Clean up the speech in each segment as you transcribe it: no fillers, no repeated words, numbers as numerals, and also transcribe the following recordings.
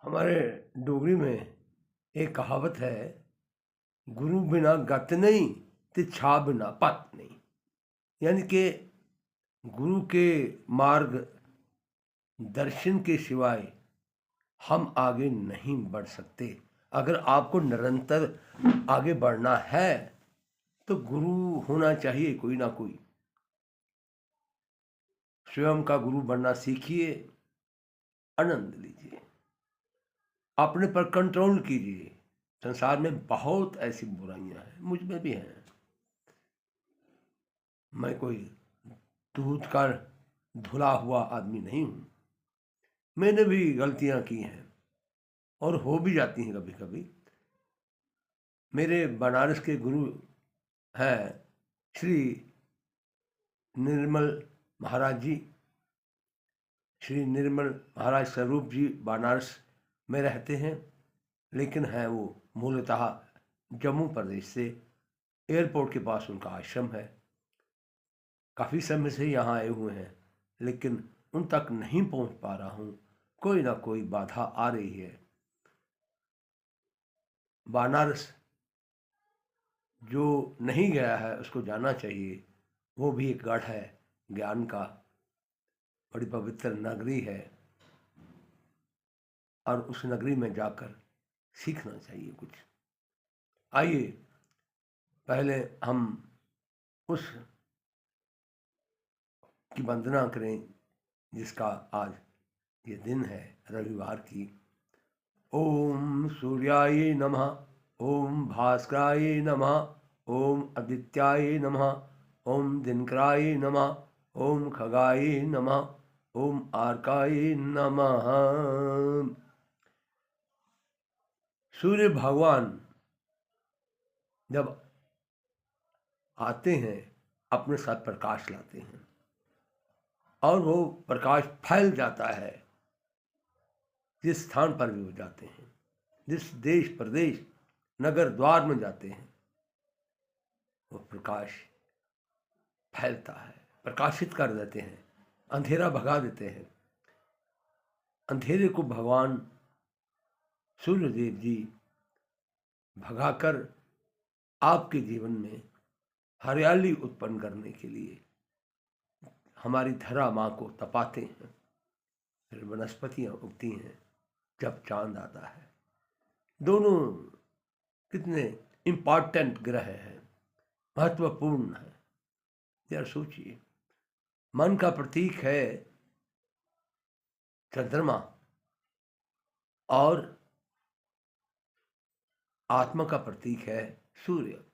हमारे डोगरी में एक कहावत है, गुरु बिना गत नहीं ते छा बिना पत नहीं। यानी कि गुरु के मार्ग दर्शन के सिवाय हम आगे नहीं बढ़ सकते। अगर आपको निरंतर आगे बढ़ना है तो गुरु होना चाहिए कोई ना कोई। स्वयं का गुरु बनना सीखिए, आनंद लीजिए, अपने पर कंट्रोल कीजिए। संसार में बहुत ऐसी बुराइयां हैं, मुझ में भी हैं। मैं कोई दूध का धुला हुआ आदमी नहीं हूं। मैंने भी गलतियां की हैं और हो भी जाती हैं कभी कभी। मेरे बनारस के गुरु हैं श्री निर्मल महाराज जी। श्री निर्मल महाराज स्वरूप जी बनारस में रहते हैं, लेकिन हैं वो मूलतः जम्मू प्रदेश से। एयरपोर्ट के पास उनका आश्रम है। काफ़ी समय से यहाँ आए हुए हैं, लेकिन उन तक नहीं पहुँच पा रहा हूँ। कोई ना कोई बाधा आ रही है। बनारस जो नहीं गया है उसको जाना चाहिए। वो भी एक गढ़ है ज्ञान का, बड़ी पवित्र नगरी है, और उस नगरी में जाकर सीखना चाहिए कुछ। आइए पहले हम उस की वंदना करें जिसका आज ये दिन है, रविवार की। ओम सूर्याय नमः, ओम भास्कराय नमः, ओम आदित्याय नमः, ओम दिनकराय नमः, ओम खगाय नमः, ओम आर्काय नमः। सूर्य भगवान जब आते हैं अपने साथ प्रकाश लाते हैं, और वो प्रकाश फैल जाता है जिस स्थान पर भी वो जाते हैं। जिस देश प्रदेश नगर द्वार में जाते हैं वो प्रकाश फैलता है, प्रकाशित कर देते हैं, अंधेरा भगा देते हैं। अंधेरे को भगवान सूर्यदेव जी भगाकर आपके जीवन में हरियाली उत्पन्न करने के लिए हमारी धरा माँ को तपाते हैं। फिर वनस्पतियाँ उगती हैं जब चांद आता है। दोनों कितने इम्पॉर्टेंट ग्रह हैं, महत्वपूर्ण है। जरा सोचिए, मन का प्रतीक है चंद्रमा और आत्मा का प्रतीक है सूर्य।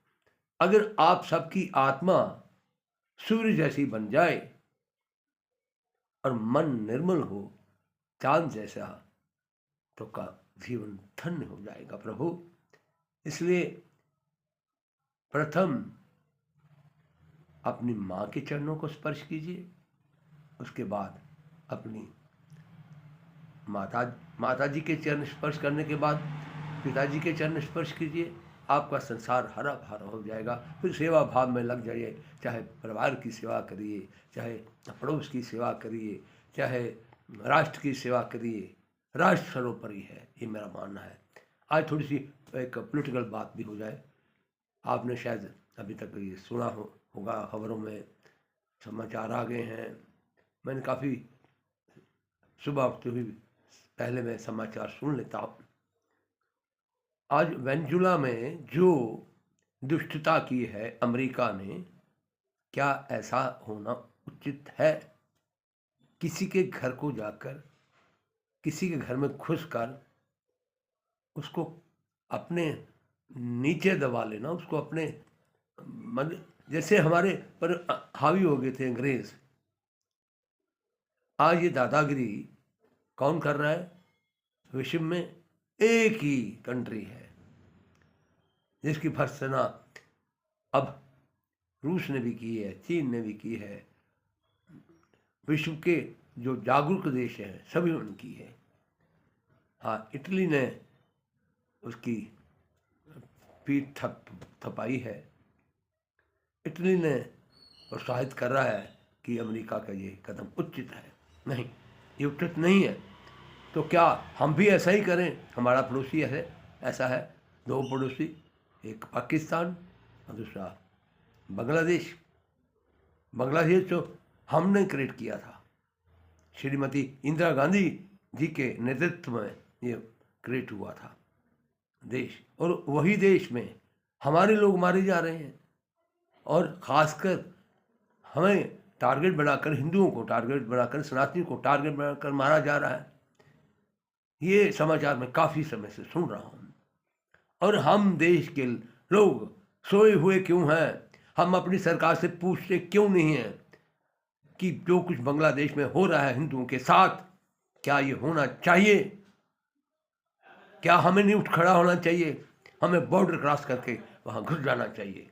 अगर आप सबकी आत्मा सूर्य जैसी बन जाए और मन निर्मल हो चांद जैसा, तो का जीवन धन्य हो जाएगा प्रभु। इसलिए प्रथम अपनी माँ के चरणों को स्पर्श कीजिए, उसके बाद अपनी माता जी के चरण स्पर्श करने के बाद पिताजी के चरण स्पर्श कीजिए। आपका संसार हरा भरा हो जाएगा। फिर सेवा भाव में लग जाइए, चाहे परिवार की सेवा करिए, चाहे पड़ोस की सेवा करिए, चाहे राष्ट्र की सेवा करिए। राष्ट्र सर्वोपरि है, ये मेरा मानना है। आज थोड़ी सी एक पॉलिटिकल बात भी हो जाए। आपने शायद अभी तक ये सुना होगा, खबरों में समाचार आ गए हैं। मैंने काफ़ी सुबह उठते हुए पहले मैं समाचार सुन लेता हूँ। आज वेनेजुला में जो दुष्टता की है अमेरिका ने, क्या ऐसा होना उचित है? किसी के घर को जाकर, किसी के घर में घुसकर उसको अपने नीचे दबा लेना, उसको अपने मन, जैसे हमारे पर हावी हो गए थे अंग्रेज। आज ये दादागिरी कौन कर रहा है? विश्व में एक ही कंट्री है जिसकी भर्त्सना अब रूस ने भी की है, चीन ने भी की है। विश्व के जो जागरूक देश हैं सभी उनकी है। हाँ, इटली ने उसकी पीठ थपाई है। इटली ने प्रोत्साहित कर रहा है कि अमेरिका का ये कदम उचित है। नहीं, ये उचित नहीं है। तो क्या हम भी ऐसा ही करें? हमारा पड़ोसी ऐसा है, दो पड़ोसी, एक पाकिस्तान और दूसरा बांग्लादेश। बांग्लादेश तो हमने क्रिएट किया था, श्रीमती इंदिरा गांधी जी के नेतृत्व में ये क्रिएट हुआ था देश, और वही देश में हमारे लोग मारे जा रहे हैं। और ख़ासकर हमें टारगेट बनाकर, हिंदुओं को टारगेट बनाकर, सनातनी को टारगेट बनाकर मारा जा रहा है। ये समाचार मैं काफ़ी समय से सुन रहा हूँ। और हम देश के लोग सोए हुए क्यों हैं? हम अपनी सरकार से पूछते क्यों नहीं हैं कि जो कुछ बांग्लादेश में हो रहा है हिंदुओं के साथ, क्या ये होना चाहिए? क्या हमें नहीं उठ खड़ा होना चाहिए? हमें बॉर्डर क्रॉस करके वहाँ घुस जाना चाहिए।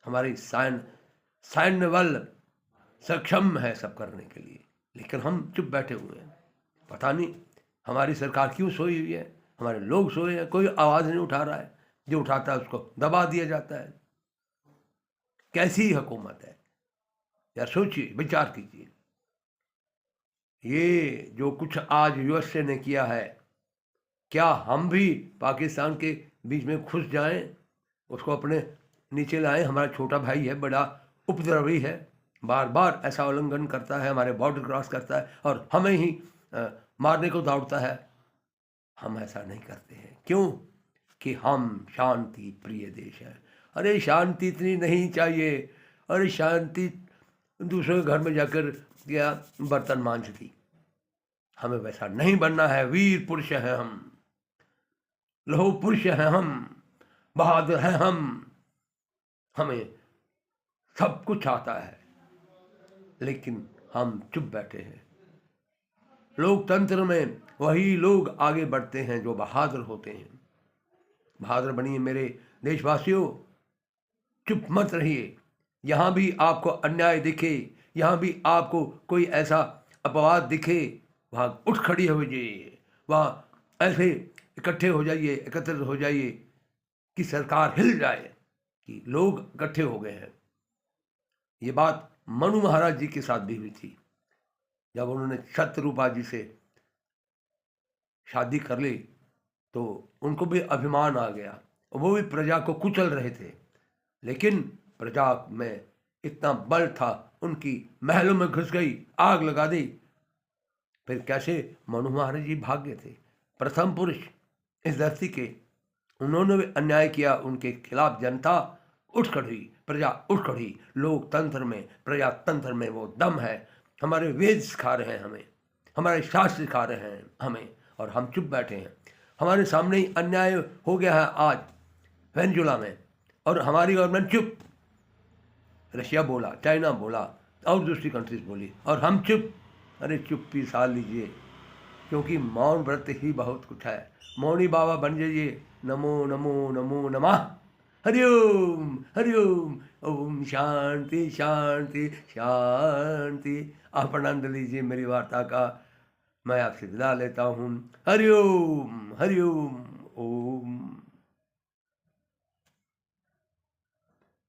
हमारी सैन्य बल सक्षम है सब करने के लिए, लेकिन हम चुप बैठे हुए हैं। पता नहीं हमारी सरकार क्यों सोई हुई है, हमारे लोग सोए हैं, कोई आवाज़ नहीं उठा रहा है। जो उठाता है उसको दबा दिया जाता है। कैसी हुकूमत है? यार सोचिए, विचार कीजिए। ये जो कुछ आज यूएसए ने किया है, क्या हम भी पाकिस्तान के बीच में घुस जाएं, उसको अपने नीचे लाएं? हमारा छोटा भाई है, बड़ा उपद्रवी है, बार बार ऐसा उल्लंघन करता है, हमारे बॉर्डर क्रॉस करता है और हमें ही मारने को दौड़ता है। हम ऐसा नहीं करते हैं। क्यों? कि हम शांति प्रिय देश है। अरे शांति इतनी नहीं चाहिए। अरे शांति दूसरे घर में जाकर या बर्तन मांजती। हमें वैसा नहीं बनना है। वीर पुरुष हैं हम, लौह पुरुष हैं हम, बहादुर हैं हम, हमें सब कुछ आता है, लेकिन हम चुप बैठे हैं। लोकतंत्र में वही लोग आगे बढ़ते हैं जो बहादुर होते हैं। बहादुर बनिए मेरे देशवासियों, चुप मत रहिए। यहाँ भी आपको अन्याय दिखे, यहाँ भी आपको कोई ऐसा अपवाद दिखे, वहाँ उठ खड़ी हो जाइए, वहाँ ऐसे इकट्ठे हो जाइए, एकत्रित हो जाइए कि सरकार हिल जाए कि लोग इकट्ठे हो गए हैं। ये बात मनु महाराज जी के साथ भी हुई थी, जब उन्होंने शत्रुपा जी से शादी कर ली तो उनको भी अभिमान आ गया। वो भी प्रजा को कुचल रहे थे, लेकिन प्रजा में इतना बल था, उनकी महलों में घुस गई, आग लगा दी। फिर कैसे मनु महाराज जी भाग गए थे, प्रथम पुरुष इस धरती के। उन्होंने भी अन्याय किया, उनके खिलाफ जनता उठ खड़ी, प्रजा उठ खड़ी। लोकतंत्र में, प्रजातंत्र में वो दम है। हमारे वेद सिखा रहे हैं हमें, हमारे शास्त्र सिखा रहे हैं हमें, और हम चुप बैठे हैं। हमारे सामने ही अन्याय हो गया है आज वेनेजुला में, और हमारी गवर्नमेंट चुप। रशिया बोला, चाइना बोला और दूसरी कंट्रीज बोली, और हम चुप। अरे चुप्पी साल लीजिए, क्योंकि मौन व्रत ही बहुत कुछ है। मौनी बाबा बन जाइए। नमो नमो नमो नमः। हरिओम हरिओम। ओम शांति शांति शांति। आप आनंद लीजिए मेरी वार्ता का। मैं आपसे विदा लेता हूँ। हरिओम हरिओम।